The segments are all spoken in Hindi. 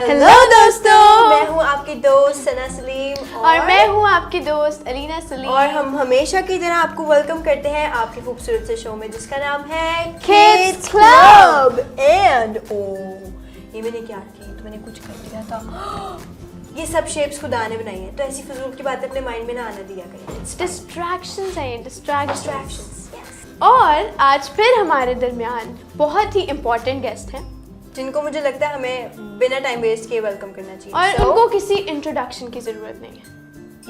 हेलो दोस्तों, मैं हूँ आपकी दोस्त सना सलीम और मैं हूँ आपकी दोस्त अलीना सलीम और हम हमेशा की तरह आपको वेलकम करते हैं आपके खूबसूरत से शो में जिसका नाम है Kids Club। एंड ये मैंने क्या की तो मैंने कुछ कर दिया था। ये सब शेप्स खुदा ने बनाई है तो ऐसी फजूल की बातें अपने माइंड में ना आना दिया करें। डिस्ट्रैक्शंस हैं, डिस्ट्रैक्शंस। Distractions, और आज फिर हमारे दरमियान बहुत ही इम्पोर्टेंट गेस्ट हैं जिनको मुझे लगता है हमें बिना टाइम वेस्ट किए वेलकम करना चाहिए और उनको किसी इंट्रोडक्शन की जरूरत नहीं है।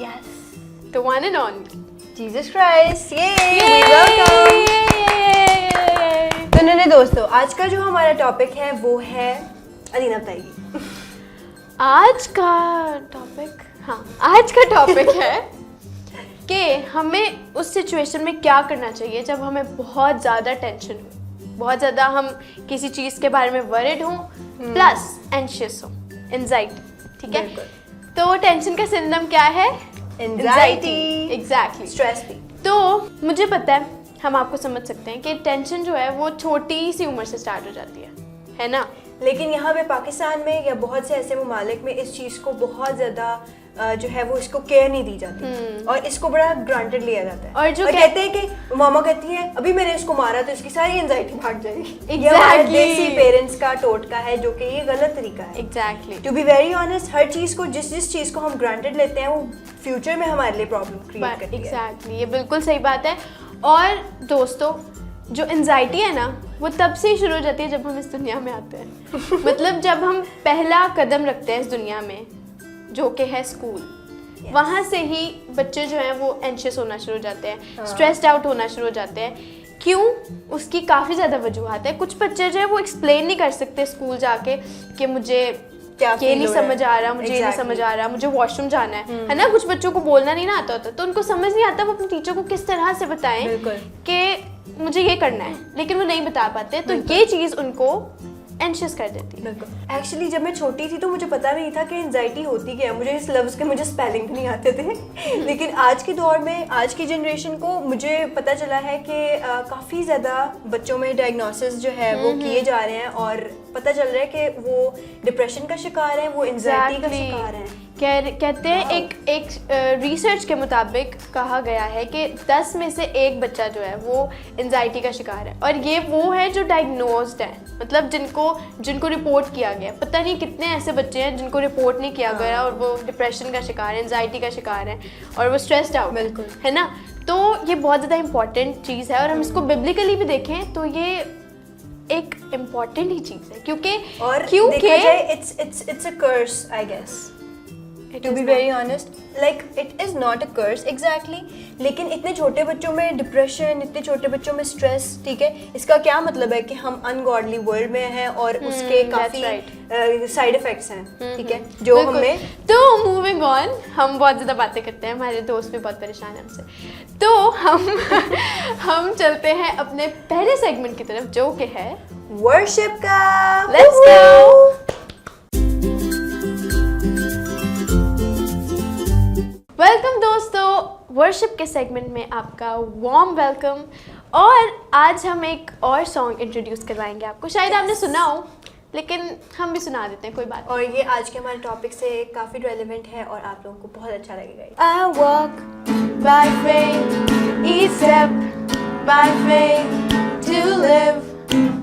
Yes, the one and only Jesus Christ. ये वेलकम। तो नन्हे दोस्तों, आज का जो हमारा टॉपिक है वो है, अलीना बताइए। आज का टॉपिक है कि हमें उस सिचुएशन में क्या करना चाहिए जब हमें बहुत ज़्यादा टेंशन हो, बहुत ज़्यादा हम किसी चीज़ के बारे में वरिड हों प्लस एंशियस हो, एंजाइटी। ठीक है, तो टेंशन का सिंड्रोम क्या है? एंजाइटी। एग्जैक्टली, स्ट्रेस भी। तो मुझे पता है, हम आपको समझ सकते हैं कि टेंशन जो है वो छोटी सी उम्र से स्टार्ट हो जाती है ना। लेकिन यहाँ पे पाकिस्तान में या बहुत से ऐसे ममालिक में इस चीज़ को बहुत ज़्यादा जो है वो इसको केयर नहीं दी जाती और इसको बड़ा ग्रांटेड लिया जाता है। और जो कहते हैं कि मामा कहती है अभी मैंने इसको मारा तो इसकी सारी एंजाइटी भाग जाएगी। Exactly. ये हमारे देसी पेरेंट्स का टोटका है जो कि ये गलत तरीका है। Exactly, to be very honest, हर चीज़ को जिस चीज़ को हम ग्रांटेड लेते हैं वो फ्यूचर में हमारे लिए प्रॉब्लम क्रिएट करती है। एग्जैक्टली, ये बिल्कुल सही बात है। और दोस्तों, जो एंजाइटी है ना वो तब से ही शुरू हो जाती है जब हम इस दुनिया में आते हैं। मतलब जब हम पहला कदम रखते हैं इस दुनिया में, जो कि है स्कूल, वहाँ से ही बच्चे जो हैं वो एंशियस होना शुरू हो जाते हैं, स्ट्रेस्ड आउट होना शुरू हो जाते हैं। क्यों? उसकी काफ़ी ज़्यादा वजूहत है। कुछ बच्चे जो है वो एक्सप्लेन नहीं कर सकते स्कूल जाके कि मुझे ये नहीं समझ आ रहा, मुझे ये नहीं समझ आ रहा, मुझे वॉशरूम जाना है ना। कुछ बच्चों को बोलना नहीं ना आता होता तो उनको समझ नहीं आता वो अपने टीचर को किस तरह से बताएं कि मुझे ये करना है, लेकिन वो नहीं बता पाते। तो ये चीज़ उनको एंशियस कर देती है। एक्चुअली जब मैं छोटी थी तो मुझे पता नहीं था कि एंजाइटी होती क्या है। मुझे इस लफ्ज़ के मुझे स्पेलिंग भी नहीं आते थे। लेकिन आज के दौर में, आज की जनरेशन को मुझे पता चला है कि काफ़ी ज़्यादा बच्चों में डायग्नोसिस जो है वो किए जा रहे हैं और पता चल रहा है कि वो डिप्रेशन का शिकार हैं, वो एंजाइटी का शिकार हैं। कहते हैं एक रिसर्च के मुताबिक कहा गया है कि 10 में से 1 बच्चा जो है वो एंजाइटी का शिकार है और ये वो है जो डायग्नोस्ड है, मतलब जिनको रिपोर्ट किया गया। पता नहीं कितने ऐसे बच्चे हैं जिनको रिपोर्ट नहीं किया गया और वो डिप्रेशन का शिकार है, एंजाइटी का शिकार है और वो स्ट्रेस्ड आउट है ना। तो ये बहुत ज़्यादा इंपॉर्टेंट चीज़ है और हम इसको बिब्लिकली भी देखें तो ये एक इम्पॉर्टेंट ही चीज़ है क्योंकि it's a curse, I guess. To be very honest, like it is not a curse exactly. लेकिन इतने छोटे बच्चों में डिप्रेशन, इतने छोटे बच्चों में स्ट्रेस, ठीक है, इसका क्या मतलब है कि हम अनगॉडली वर्ल्ड में हैं और उसके काफ़ी साइड इफेक्ट्स हैं, ठीक है, जो हमें। तो मूविंग ऑन, हम बहुत ज़्यादा बातें करते हैं, हमारे दोस्त भी बहुत परेशान हैं हमसे, तो हम चलते हैं अपने पहले सेगमेंट की तरफ जो कि है वर्शिप का। Let's go. वेलकम दोस्तों, वर्शिप के सेगमेंट में आपका वार्म वेलकम। और आज हम एक और सॉन्ग इंट्रोड्यूस करवाएंगे आपको। शायद आपने सुना हो लेकिन हम भी सुना देते हैं, कोई बात। और ये आज के हमारे टॉपिक से काफ़ी रेलेवेंट है और आप लोगों को बहुत अच्छा लगेगा। I walk by faith, each step by faith, to live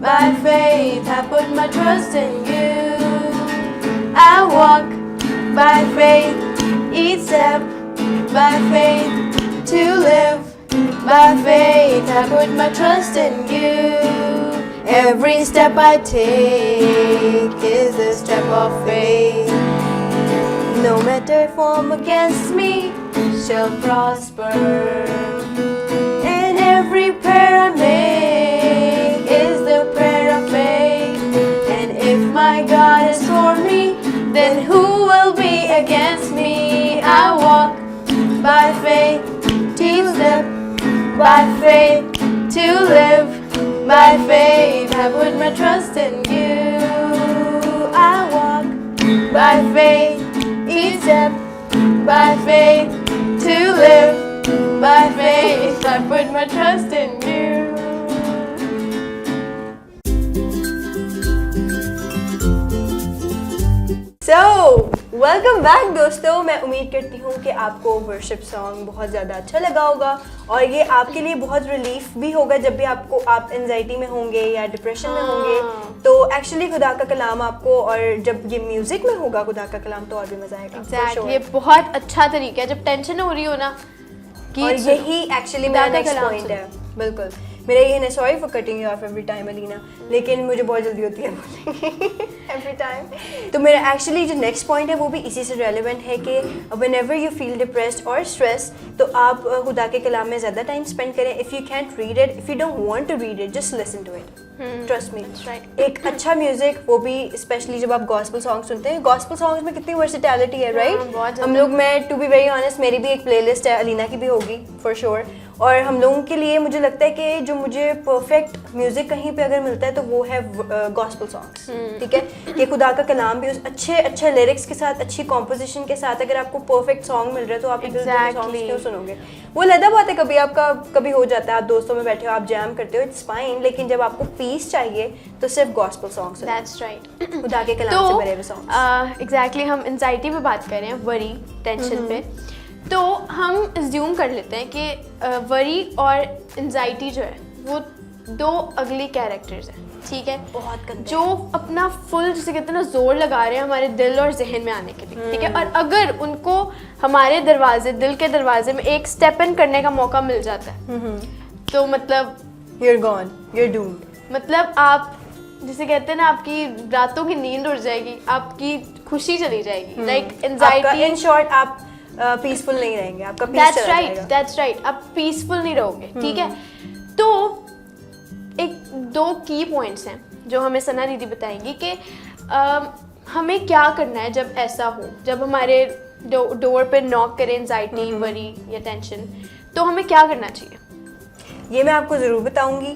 by faith, I put my trust in you. I walk by faith, each step by faith, to live by faith, I put my trust in you. Every step I take is a step of faith. No matter form against me shall prosper. And every prayer I make is the prayer of faith. And if my God is for me, then who will be against me? I walk by faith, to step by faith, to live by faith, I put my trust in you. I walk by faith, each step by faith, to live by faith, I put my trust in you. Welcome back दोस्तों। मैं उम्मीद करती हूँ कि आपको वर्शिप सॉन्ग बहुत ज़्यादा अच्छा लगा होगा और ये आपके लिए बहुत रिलीफ भी होगा जब भी आप एंजाइटी में होंगे या डिप्रेशन में होंगे। तो एक्चुअली खुदा का कलाम आपको, और जब ये म्यूजिक में होगा खुदा का कलाम तो और भी मजा आएगा। Exactly, ये बहुत अच्छा तरीका है जब टेंशन हो रही हो ना कि और यही एक्चुअली मेरा नेक्स्ट पॉइंट है। बिल्कुल मेरा ये है। Sorry for cutting you of every time Alina, लेकिन मुझे बहुत जल्दी होती है एवरी टाइम। तो मेरा एक्चुअली जो नेक्स्ट पॉइंट है वो भी इसी से रेलिवेंट है कि व्हेनेवर यू फील डिप्रेस्ड और स्ट्रेस तो आप खुदा के कलाम में ज़्यादा टाइम स्पेंड करें। If you can't read it, if you don't want to read it, just listen to it. Trust me, एक अच्छा म्यूजिक, वो भी स्पेशली जब आप गॉस्पेल सॉन्ग सुनते हैं। गॉस्पेल सॉन्ग्स में कितनी वर्सेटैलिटी है, राइट? हम लोग, मैं टू बी वेरी ऑनेस्ट, मेरी भी एक प्लेलिस्ट है, अलीना की भी होगी फॉर श्योर। और हम लोगों के लिए मुझे लगता है कि जो मुझे परफेक्ट म्यूजिक कहीं पे अगर मिलता है तो वो है गॉस्पेल सॉन्ग्स। ठीक है, कि खुदा का कलाम भी उस अच्छे लिरिक्स के साथ, अच्छी कॉम्पोजिशन के साथ अगर आपको परफेक्ट सॉन्ग मिल रहा है तो आप सॉन्ग्स क्यों सुनोगे? वो लदा बात है, कभी आपका कभी हो जाता है, आप दोस्तों में बैठे हो, आप जैम करते हो, इट्स फाइन, लेकिन जब आपको पीस चाहिए तो सिर्फ गॉस्पेल सॉन्ग्स। दैट्स राइट, खुदा के कलाम से भरे हुए सॉन्ग्स। एग्जैक्टली, हम एंजाइटी पे बात कर रहे हैं, वरी, टेंशन पे। तो हम अज्यूम कर लेते हैं कि वरी और एंजाइटी जो है वो दो अगली कैरेक्टर्स हैं, ठीक है, बहुत गंदे, जो अपना फुल, जिसे कहते हैं ना, जोर लगा रहे हैं हमारे दिल और जहन में आने के लिए, ठीक है। और अगर उनको हमारे दरवाजे, दिल के दरवाजे में एक स्टेप इन करने का मौका मिल जाता है तो मतलब you're gone, you're doomed। मतलब आप, जिसे कहते हैं ना, आपकी रातों की नींद उड़ जाएगी, आपकी खुशी चली जाएगी, लाइक एंजाइटी। इन शॉर्ट आप पीसफुल नहीं रहेंगे, आपका पीस चला जाएगा। दैट्स राइट, आप पीसफुल नहीं रहोगे, ठीक है। तो एक दो की पॉइंट्स हैं जो हमें सना दीदी बताएंगी कि हमें क्या करना है जब ऐसा हो, जब हमारे डोर पे नॉक करे एंजाइटी, वरी या टेंशन, तो हमें क्या करना चाहिए? ये मैं आपको ज़रूर बताऊंगी,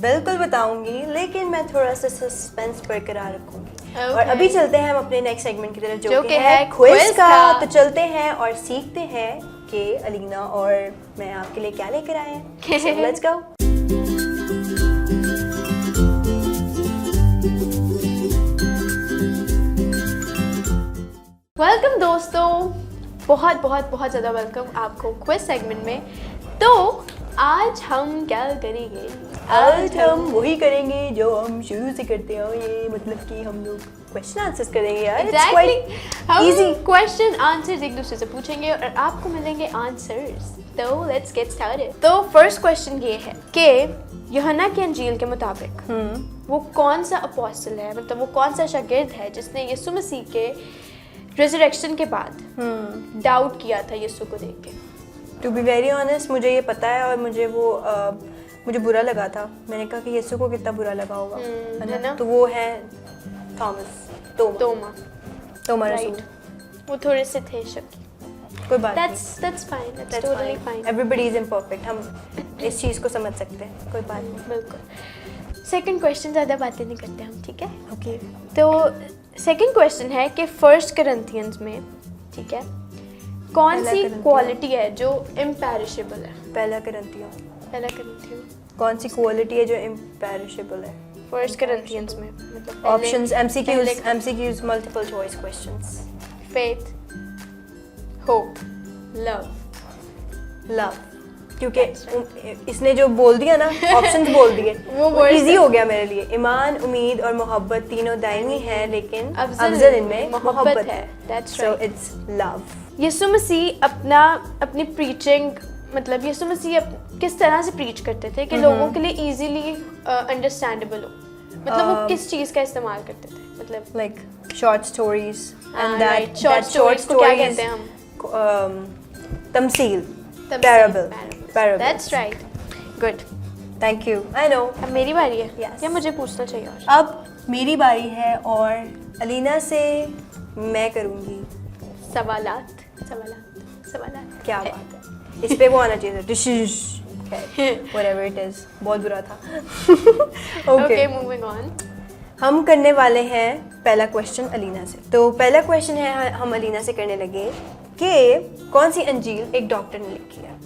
बिल्कुल बताऊंगी, लेकिन मैं थोड़ा सा सस्पेंस बरकरार रखूंगी। और अभी चलते हैं हम अपने नेक्स्ट सेगमेंट की तरफ जो कि है क्विज का। तो चलते हैं और सीखते हैं कि अलीना और मैं आपके लिए क्या लेकर आए हैं। Let's go. वेलकम दोस्तों, बहुत बहुत बहुत ज़्यादा वेलकम आपको क्विज सेगमेंट में। तो आज हम क्या करेंगे? आज हम वही करेंगे जो हम शुरू से करते हैं, ये मतलब कि हम लोग क्वेश्चन आंसर्स करेंगे यार। Exactly. हम क्वेश्चन आंसर्स एक दूसरे से पूछेंगे और आपको मिलेंगे आंसर्स। तो लेट्स गेट स्टार्टेड। तो फर्स्ट क्वेश्चन ये है कि यूहन्ना की अंजील के मुताबिक वो कौन सा अपोस्टल है, मतलब वो कौन सा शागिर्द है जिसने यीशु मसीह के रिजरेक्शन के बाद डाउट किया था यीशु को देख के? टू बी वेरी ऑनेस्ट, मुझे ये पता है और मुझे वो मुझे बुरा लगा था। मैंने कहा कि यीशु को कितना बुरा लगा होगा, है ना? तो वो है तोमा रसूल। वो थोड़े से थे शक्की। कोई बात that's fine, that's totally fine। Everybody is imperfect, हम इस चीज़ को समझ सकते हैं, कोई बात नहीं। बिल्कुल। सेकंड क्वेश्चन, ज़्यादा बातें नहीं करते हम, ठीक है? ओके। तो सेकंड क्वेश्चन है कि फर्स्ट करंथियंस में, ठीक है, कौन सी क्वालिटी है जो इम्पेरिशेबल है? पहला करंथियन। कौन सी क्वालिटी है जो इम्पेरिशेबल है? फर्स्ट करंथियंस में, मतलब options, MCQs, multiple choice questions. Faith, hope, love. क्योंकि इसने जो बोल दिया ना, ऑप्शंस बोल दिए, वो इजी हो गया मेरे लिए। ईमान, उम्मीद और मोहब्बत तीनों दायमी है, लेकिन अफजल इनमें मोहब्बत है। That's so right. it's love। यीशु मसीह अपनी प्रीचिंग, मतलब यीशु मसीह किस तरह से प्रीच करते थे कि लोगों के लिए इजीली अंडरस्टैंडेबल हो, मतलब वो किस चीज़ का इस्तेमाल करते थे? मतलब like short stories and that short stories को क्या कहते हैं हम? तमसील, parable. That's right, good, thank you. I know, अब मेरी बारी है। Yes. या मुझे पूछना चाहिए और? अब मेरी बारी है और अलीना से मैं करूँगी सवालात। क्या बात है, इस पे वो आना चाहिए था, डिशेस, whatever it is, बहुत बुरा था। Okay, moving on। हम करने वाले हैं पहला क्वेश्चन अलीना से। तो पहला क्वेश्चन है, हम अलीना से करने लगे कि कौन सी अंजील एक डॉक्टर ने लिखी है?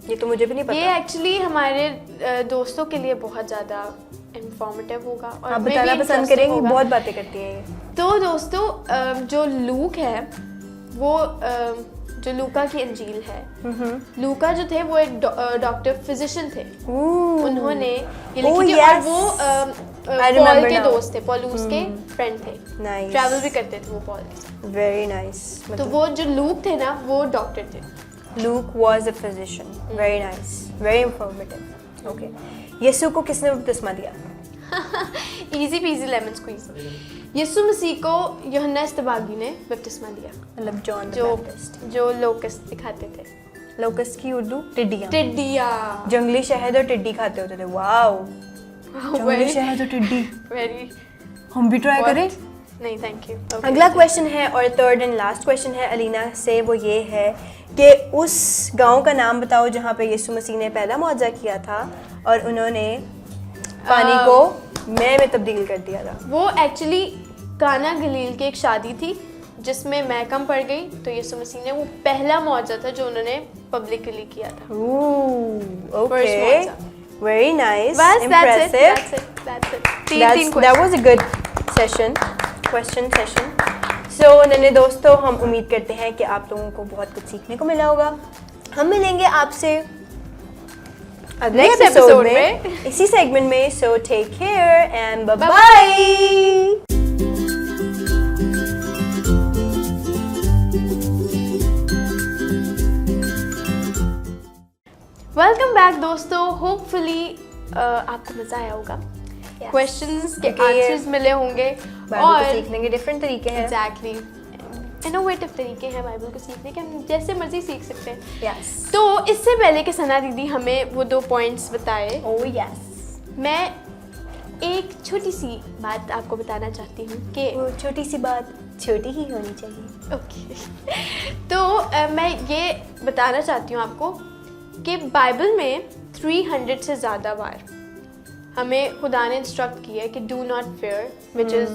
ये तो मुझे भी नहीं पता। ये एक्चुअली हमारे दोस्तों के लिए बहुत ज़्यादा इंफॉर्मेटिव होगा और आप maybe बताना पसंद interesting करेंगे, होगा। बहुत बातें करती है ये। तो दोस्तों जो लूक है वो जो लूका की इंजील है, लूका जो थे वो एक डॉक्टर फिजिशियन थे। उन्होंने ये लिखी थी और वो पॉल के दोस्त थे, पॉलूस के फ्रेंड थे। Nice. ट्रैवल भी करते थे वो पॉल के साथ। Very nice. तो वो जो लूक थे ना वो डॉक्टर थे। Luke was a physician. Very nice. Very informative. Okay. यीशु को किसने बपतिस्मा दिया? Easy peasy lemon squeeze. Yeshu Masih को यूहन्ना इस्तबागी ने बपतिस्मा दिया, मतलब जॉन द जो बैप्टिस्ट। जो लोकस्ट दिखाते थे। लोकस की उर्दू टिड्डियाँ। टिड्डिया। जंगली शहद और टिड्डी खाते होते थे। वाओ। जंगली शहद और टिड्डी। वेरी। हम भी ट्राई करें? नहीं थैंक यू। अगला क्वेश्चन है और थर्ड एंड लास्ट क्वेश्चन है अलीना से, वो ये है कि उस गांव का नाम बताओ जहाँ पे यीशु मसीह ने पहला मौजज़ा किया था और उन्होंने पानी को मैं में तब्दील कर दिया था। वो एक्चुअली काना गलील की एक शादी थी जिसमें मैं कम पड़ गई, तो यीशु मसीह ने वो पहला मौजज़ा था जो उन्होंने पब्लिकली किया था। ओके, वेरी नाइस, बस इम्प्रेसिव। that's it. तीन That was a good session, question session. So नन्हे दोस्तों, हम उम्मीद करते हैं कि आप लोगों को बहुत कुछ सीखने को मिला होगा। हम मिलेंगे आपसे अगले Next एपिसोड episode में इसी सेगमेंट में। So take care and bye bye. Welcome back दोस्तों, होपफुली आपको मज़ा आया होगा। क्वेश्चंस के आंसर्स मिले होंगे और सीखने के डिफरेंट तरीके हैं। एग्जैक्टली, इनोवेटिव तरीके हैं बाइबल को सीखने के, हम जैसे मर्जी सीख सकते हैं। Yes. तो इससे पहले कि सना दीदी हमें वो 2 पॉइंट्स बताए, Oh yes. मैं एक छोटी सी बात आपको बताना चाहती हूँ कि वो छोटी सी बात छोटी ही होनी चाहिए। ओके तो मैं ये बताना चाहती हूँ आपको कि बाइबल में 300 से ज़्यादा बार हमें खुदा ने इंस्ट्रक्ट किया है कि do not fear which is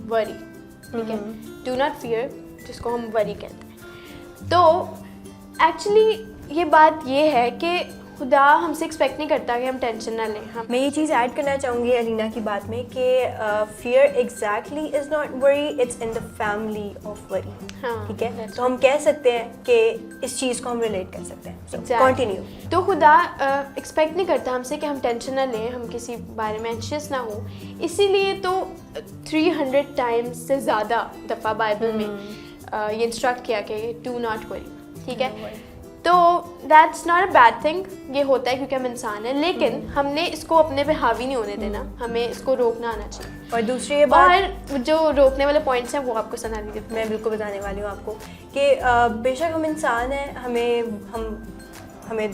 worry, ठीक है, डू नॉट फियर जिसको हम वरी कहते हैं। तो एक्चुअली ये बात ये है कि खुदा हमसे एक्सपेक्ट नहीं करता कि हम टेंशन ना लें। हम मैं ये चीज़ ऐड करना चाहूँगी अलीना की बात में कि fear exactly is not worry, it's in the family of worry. हाँ, ठीक है, that's तो हम कह सकते हैं कि इस चीज़ को हम रिलेट कर सकते हैं। कंटिन्यू। तो खुदा एक्सपेक्ट नहीं करता हमसे कि हम टेंशन ना लें, हम किसी बारे में एंशियस ना हो, इसीलिए तो 300 टाइम्स से ज़्यादा दफ़ा बाइबल में ये इंस्ट्रक्ट किया कि डू नॉट वरी, ठीक है। तो that's not a bad thing, ये होता है क्योंकि हम इंसान हैं, लेकिन हमने इसको अपने पे हावी नहीं होने देना, हमें इसको रोकना आना चाहिए। और दूसरी ये बात, और जो रोकने वाले पॉइंट्स हैं वो आपको सुना दीजिए। मैं बिल्कुल बताने वाली हूँ आपको कि बेशक हम इंसान हैं, हमें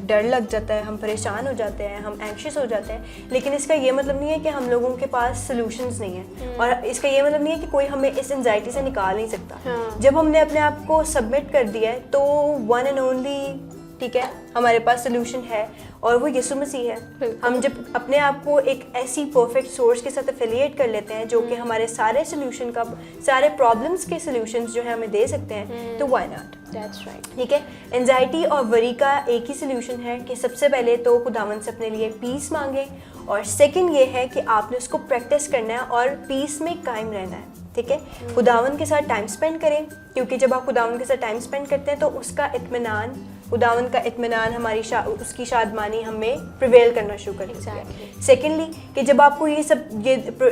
डर लग जाता है, हम परेशान हो जाते हैं, हम एंग्शियस हो जाते हैं, लेकिन इसका ये मतलब नहीं है कि हम लोगों के पास सॉल्यूशंस नहीं है, और इसका ये मतलब नहीं है कि कोई हमें इस एंजाइटी से निकाल नहीं सकता। हाँ। जब हमने अपने आप को सबमिट कर दिया है तो वन एंड ओनली, ठीक है, हमारे पास सोल्यूशन है और वो यीशु मसीह है। हम जब अपने आप को एक ऐसी परफेक्ट सोर्स के साथ एफिलिएट कर लेते हैं जो कि हमारे सारे सोल्यूशन का, सारे प्रॉब्लम्स के सोल्यूशंस जो है हमें दे सकते हैं, तो व्हाई नॉट। That's right. ठीक है, एंजाइटी और वरी का एक ही सोल्यूशन है कि सबसे पहले तो खुदावंद से अपने लिए पीस मांगे, और सेकंड ये है कि आपने उसको प्रैक्टिस करना है और पीस में कायम रहना है। ठीक है, खुदावंद के साथ टाइम स्पेंड करें, क्योंकि जब आप खुदावंद के साथ टाइम स्पेंड करते हैं तो उसका इत्मीनान, खुदावंद का इत्मीनान, हमारी उसकी शादमानी हमें प्रिवेल करना शुरू कर देती है। सेकेंडली कि जब आपको ये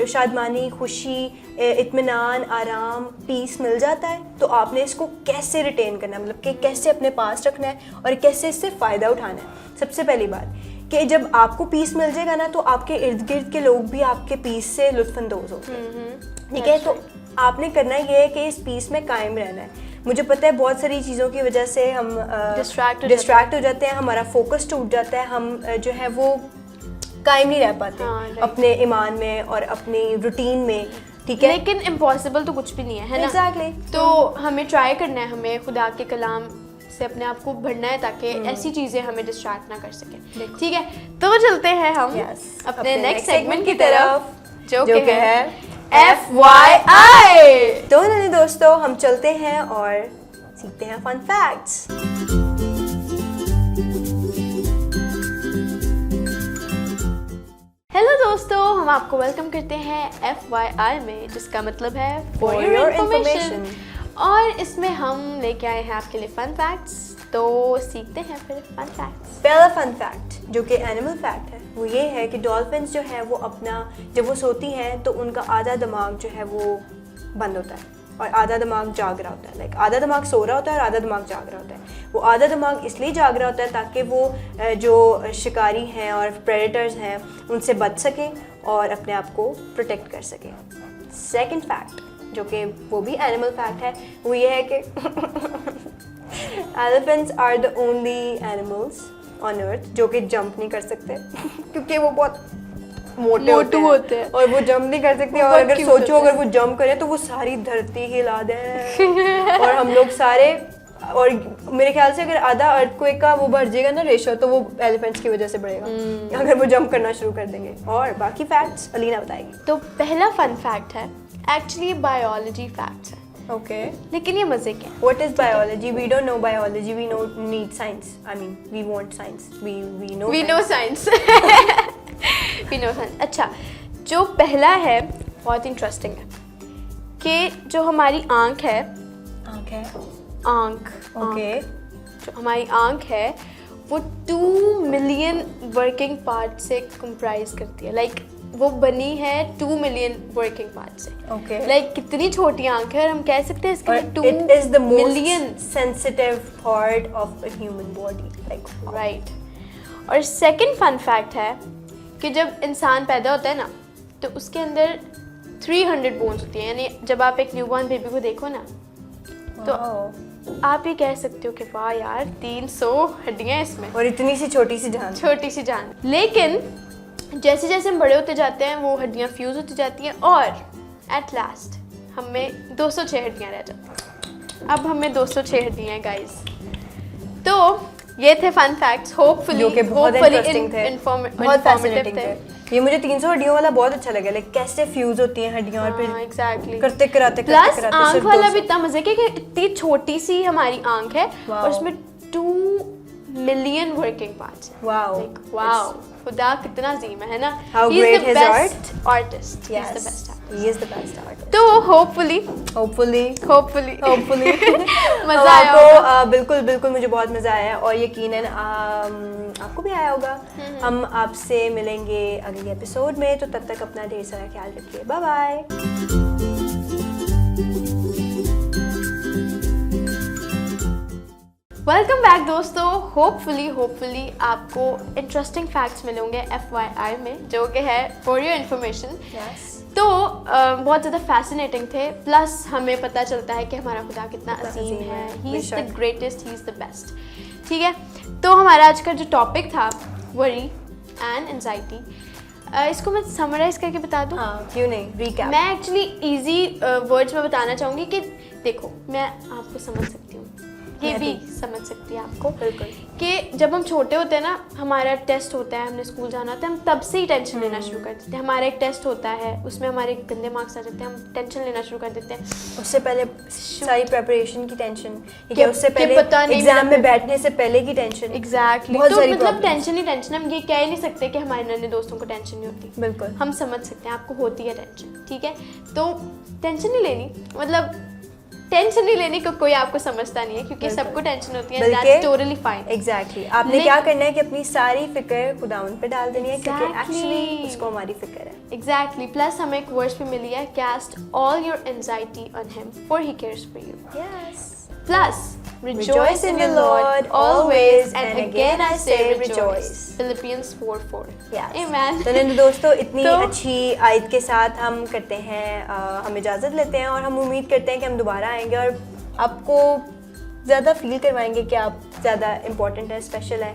शादमानी, खुशी, इत्मीनान, आराम, पीस मिल जाता है तो आपने इसको कैसे रिटेन करना है, मतलब कि कैसे अपने पास रखना है और कैसे इससे फ़ायदा उठाना है। सबसे पहली बात कि जब आपको पीस मिल जाएगा ना तो आपके इर्द गिर्द के लोग भी आपके पीस से लुत्फानंदोज़ होते हैं। ठीक है, तो आपने करना ये है कि इस पीस में कायम रहना है। मुझे पता है बहुत सारी चीज़ों की वजह से हम डिस्ट्रैक्ट हो जाते हैं, हमारा फोकस टूट जाता है, हम जो है वो कायम नहीं रह पाते अपने ईमान में और अपनी रूटीन में। ठीक है, लेकिन इम्पॉसिबल तो कुछ भी नहीं है ना। एग्जैक्टली। तो हमें ट्राई करना है, हमें खुदा के कलाम से अपने आप को भरना है ताकि ऐसी चीज़ें हमें डिस्ट्रैक्ट ना कर सके। ठीक है, तो चलते हैं हम अपने नेक्स्ट सेगमेंट की तरफ जो कि है FYI। तो नहीं दोस्तों, हम चलते हैं और सीखते हैं फन फैक्ट्स। हेलो दोस्तों, हम आपको वेलकम करते हैं FYI में, जिसका मतलब है For your information। और इसमें हम लेके आए हैं आपके लिए फन फैक्ट्स। तो सीखते हैं फिर फन फैक्ट्स। पहला फन फैक्ट जो कि एनिमल फैक्ट है वो ये है कि डॉल्फिन्स जो है वो अपना जब वो सोती हैं तो उनका आधा दिमाग जो है वो बंद होता है और आधा दिमाग जाग रहा होता है। लाइक आधा दिमाग सो रहा होता है और आधा दिमाग जाग रहा होता है। वो आधा दिमाग इसलिए जाग रहा होता है ताकि वो जो शिकारी हैं और प्रेडेटर्स हैं उनसे बच सकें और अपने आप को प्रोटेक्ट कर सकें। सेकंड फैक्ट जो कि वो भी एनिमल फैक्ट है वो ये है कि elephants are the only animals on earth जो कि जंप नहीं कर सकते क्योंकि वो बहुत मोटे होते हैं और वो जंप नहीं कर सकते। और अगर सोचो अगर वो जंप करें तो वो सारी धरती हिला दें और हम लोग सारे, और मेरे ख्याल से अगर आधा अर्थक्वेक का वो बढ़ जाएगा ना रेशो तो वो एलिफेंट्स की वजह से बढ़ेगा अगर वो जंप करना शुरू कर देंगे। और बाकी फैक्ट्स अलीना बताएगी। तो पहला फन फैक्ट है एक्चुअली बायोलॉजी फैक्ट्स है। ओके, लेकिन ये मजे के हैं। What is biology? We don't know biology, we no need science. I mean we want science, we know science. We know science. अच्छा, जो पहला है बहुत इंटरेस्टिंग है कि जो हमारी आंख है, आंख ओके, जो हमारी आंख है वो 2 मिलियन वर्किंग पार्ट से कंप्राइज करती है। लाइक वो बनी है 2 मिलियन वर्किंग पार्ट से। ओके, लाइक कितनी छोटी आंख है और हम कह सकते हैं इसके लिए 2 it is the most million. sensitive part of a human body, like right. और सेकंड फन फैक्ट है कि जब इंसान पैदा होता है ना तो उसके अंदर 300 बोन्स होती हैं। यानी जब आप एक न्यूबॉर्न बेबी को देखो ना तो आप ये कह सकते हो कि वाह यार 300 हड्डियां इसमें और इतनी सी छोटी सी जान। छोटी सी जान। लेकिन जैसे जैसे हम बड़े होते जाते हैं वो हड्डियां फ्यूज होती जाती हैं और एट लास्ट हमें 206 हड्डियां रह जाती हैं। अब हमें 206 हड्डियां हैं गाइस। तो ये थे फन फैक्ट्स, होपफुली जो कि बहुत इंटरेस्टिंग थे, बहुत फैसिनेटिंग थे। ये मुझे 300 हड्डियों वाला बहुत अच्छा लगा। लाइक कैसे फ्यूज होती हैं हड्डियां और फिर एग्जैक्टली करते कराते प्लस आंख वाला भी इतना मजे कि इतनी छोटी सी हमारी आंख है और उसमें 2 मिलियन वर्किंग पार्ट्स हैं। वाओ, खुदा कितना अजीम है ना। How He is great the his best artist. Yes, He is the best artist. he is the best artist. तो होपफुली मजा आया होगा। बिल्कुल मुझे बहुत मजा आया और यकीनन आपको भी आया होगा। हम आपसे मिलेंगे अगले एपिसोड में, तो तब तक अपना ढेर सारा ख्याल रखिए। Bye bye. वेलकम बैक दोस्तों। होपफुली आपको इंटरेस्टिंग फैक्ट्स मिले होंगे FYI में, जो कि है फॉर योर इन्फॉर्मेशन। तो बहुत ज़्यादा फैसिनेटिंग थे। प्लस हमें पता चलता है कि हमारा खुदा कितना अजीम है। He is the greatest, he is the best. ठीक है, तो हमारा आज का जो टॉपिक था वरी एंड एंजाइटी, इसको मैं समराइज करके बता दूं। क्यों नहीं, रिकैप। मैं एक्चुअली इजी वर्ड्स में बताना चाहूँगी कि देखो, मैं आपको समझ सकती हूँ, ये भी समझ सकती है आपको। बिल्कुल। कि जब हम छोटे होते हैं ना, हमारा टेस्ट होता है, हमने स्कूल जाना होता है, हम तब से ही टेंशन लेना शुरू कर देते हैं। हमारा एक टेस्ट होता है, उसमें हमारे गंदे मार्क्स आ जाते हैं, हम टेंशन लेना शुरू कर देते हैं। उससे पहले सारी प्रिपरेशन की टेंशन, ठीक है, उससे पहले पता नहीं एग्जाम में बैठने से पहले की टेंशन। एग्जैक्टली। बहुत तो सारी मतलब problems। टेंशन ही टेंशन। हम ये कह ही नहीं सकते कि हमारे नन्हे दोस्तों को टेंशन नहीं होती। बिल्कुल, हम समझ सकते हैं आपको होती है टेंशन। ठीक है, तो टेंशन नहीं लेनी, मतलब टेंशन नहीं लेनी को कोई आपको समझता नहीं है, क्योंकि सबको टेंशन होती है। That's totally fine. एग्जैक्टली। आपने क्या करना है कि अपनी सारी फिक्र खुदावन पे डाल देनी है, क्योंकि एक्चुअली उसको हमारी फिक्र है। एग्जैक्टली। प्लस हमें एक वर्स भी मिली है, cast all your anxiety on him for he cares for you. Yes. Plus rejoice in the Lord always, and again I say rejoice. Philippians 4:4. Yes. Amen. तो दोस्तों, इतनी तो अच्छी आयत के साथ हम करते हैं, हम इजाज़त लेते हैं और हम उम्मीद करते हैं कि हम दोबारा आएंगे और आपको ज़्यादा फील करवाएंगे कि आप ज़्यादा इम्पोर्टेंट है, स्पेशल है,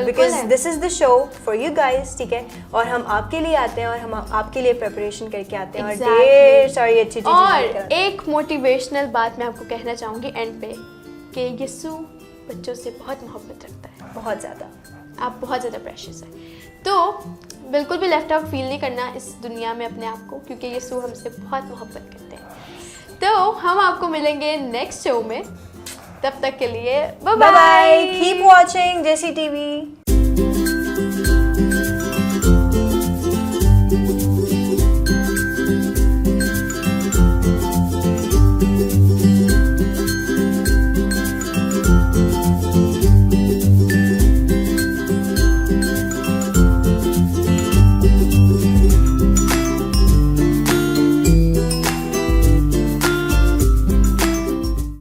because this is the show for you guys. ठीक है, और हम आपके लिए आते हैं और हम आपके लिए प्रिपरेशन करके आते हैं और ढेर सारी अच्छी चीज़ें। और एक मोटिवेशनल बात मैं आपको कहना चाहूँगी एंड पे, कि यीशु बच्चों से बहुत मोहब्बत रखता है, बहुत ज़्यादा। आप बहुत ज़्यादा प्रेशियस है। तो बिल्कुल भी लेफ्ट आउट फील नहीं करना इस दुनिया में अपने आप को, क्योंकि यीशु हमसे बहुत मोहब्बत करते हैं। तो हम आपको मिलेंगे नेक्स्ट शो में, तब तक के लिए बाय बाय। कीप वॉचिंग जेसी टीवी।